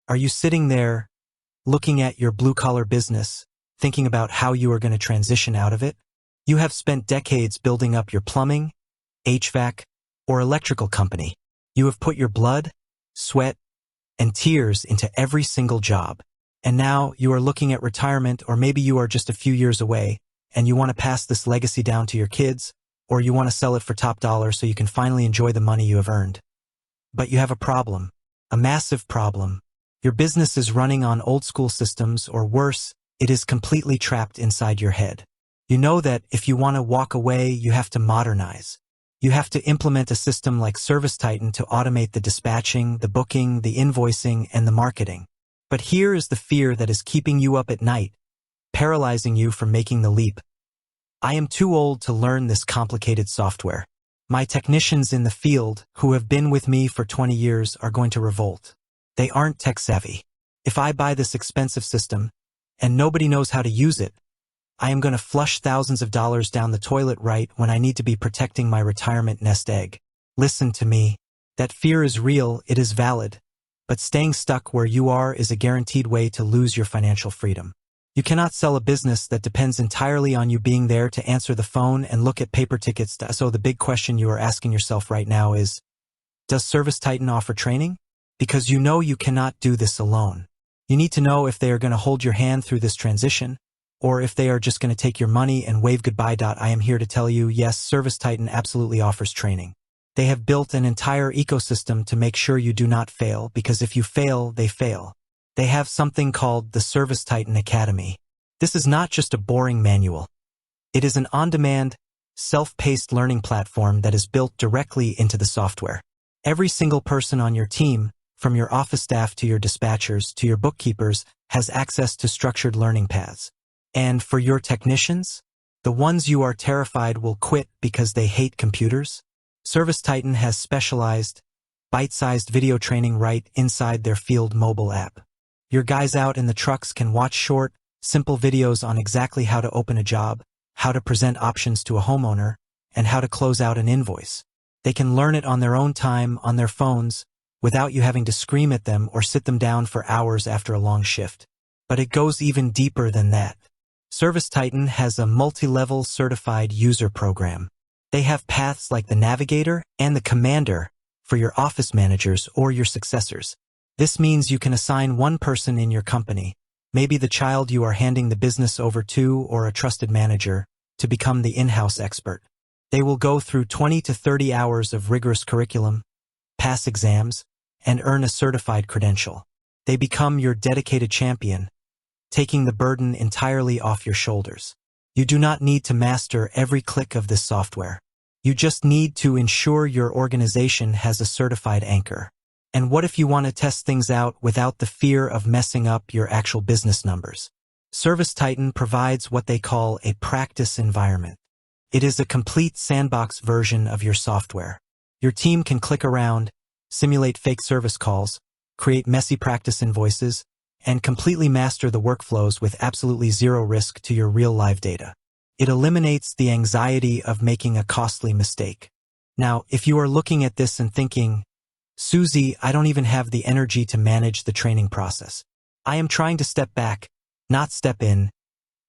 Are you sitting there, looking at your blue-collar business, thinking about how you are going to transition out of it? You have spent decades building up your plumbing, HVAC, or electrical company. You have put your blood, sweat, and tears into every single job. And now you are looking at retirement, or maybe you are just a few years away, and you want to pass this legacy down to your kids, or you want to sell it for top dollar so you can finally enjoy the money you have earned. But you have a problem, a massive problem. Your business is running on old-school systems, or worse, it is completely trapped inside your head. You know that if you want to walk away, you have to modernize. You have to implement a system like ServiceTitan to automate the dispatching, the booking, the invoicing, and the marketing. But here is the fear that is keeping you up at night, paralyzing you from making the leap. I am too old to learn this complicated software. My technicians in the field, who have been with me for 20 years, are going to revolt. They aren't tech-savvy. If I buy this expensive system, and nobody knows how to use it, I am going to flush thousands of dollars down the toilet right when I need to be protecting my retirement nest egg. Listen to me. That fear is real, it is valid. But staying stuck where you are is a guaranteed way to lose your financial freedom. You cannot sell a business that depends entirely on you being there to answer the phone and look at paper tickets. So the big question you are asking yourself right now is, does ServiceTitan offer training? Because you know you cannot do this alone. You need to know if they are going to hold your hand through this transition, or if they are just going to take your money and wave goodbye. I am here to tell you, yes, ServiceTitan absolutely offers training. They have built an entire ecosystem to make sure you do not fail, because if you fail, they fail. They have something called the ServiceTitan Academy. This is not just a boring manual. It is an on-demand, self-paced learning platform that is built directly into the software. Every single person on your team, from your office staff to your dispatchers to your bookkeepers, has access to structured learning paths. And for your technicians, the ones you are terrified will quit because they hate computers, ServiceTitan has specialized, bite-sized video training right inside their field mobile app. Your guys out in the trucks can watch short, simple videos on exactly how to open a job, how to present options to a homeowner, and how to close out an invoice. They can learn it on their own time, on their phones, without you having to scream at them or sit them down for hours after a long shift. But it goes even deeper than that. ServiceTitan has a multi-level certified user program. They have paths like the Navigator and the Commander for your office managers or your successors. This means you can assign one person in your company, maybe the child you are handing the business over to or a trusted manager, to become the in-house expert. They will go through 20 to 30 hours of rigorous curriculum, pass exams, and earn a certified credential. They become your dedicated champion, taking the burden entirely off your shoulders. You do not need to master every click of this software. You just need to ensure your organization has a certified anchor. And what if you want to test things out without the fear of messing up your actual business numbers? ServiceTitan provides what they call a practice environment. It is a complete sandbox version of your software. Your team can click around, simulate fake service calls, create messy practice invoices, and completely master the workflows with absolutely zero risk to your real live data. It eliminates the anxiety of making a costly mistake. Now, if you are looking at this and thinking, Susie, I don't even have the energy to manage the training process. I am trying to step back, not step in,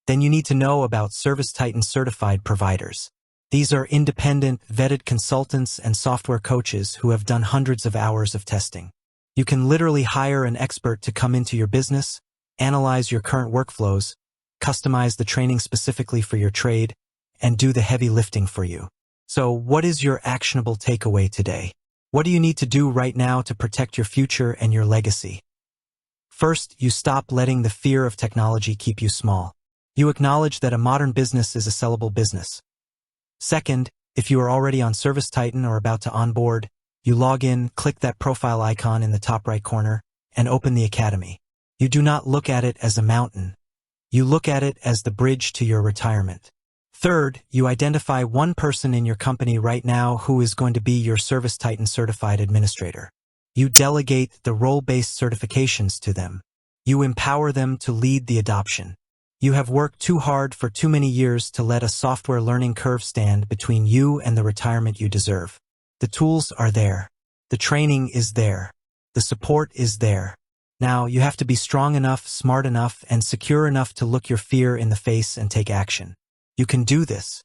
then you need to know about ServiceTitan certified providers. These are independent, vetted consultants and software coaches who have done hundreds of hours of testing. You can literally hire an expert to come into your business, analyze your current workflows, customize the training specifically for your trade, and do the heavy lifting for you. So, what is your actionable takeaway today? What do you need to do right now to protect your future and your legacy? First, you stop letting the fear of technology keep you small. You acknowledge that a modern business is a sellable business. Second, if you are already on ServiceTitan or about to onboard, you log in, click that profile icon in the top right corner, and open the academy. You do not look at it as a mountain. You look at it as the bridge to your retirement. Third, you identify one person in your company right now who is going to be your ServiceTitan certified administrator. You delegate the role-based certifications to them. You empower them to lead the adoption. You have worked too hard for too many years to let a software learning curve stand between you and the retirement you deserve. The tools are there. The training is there. The support is there. Now, you have to be strong enough, smart enough, and secure enough to look your fear in the face and take action. You can do this.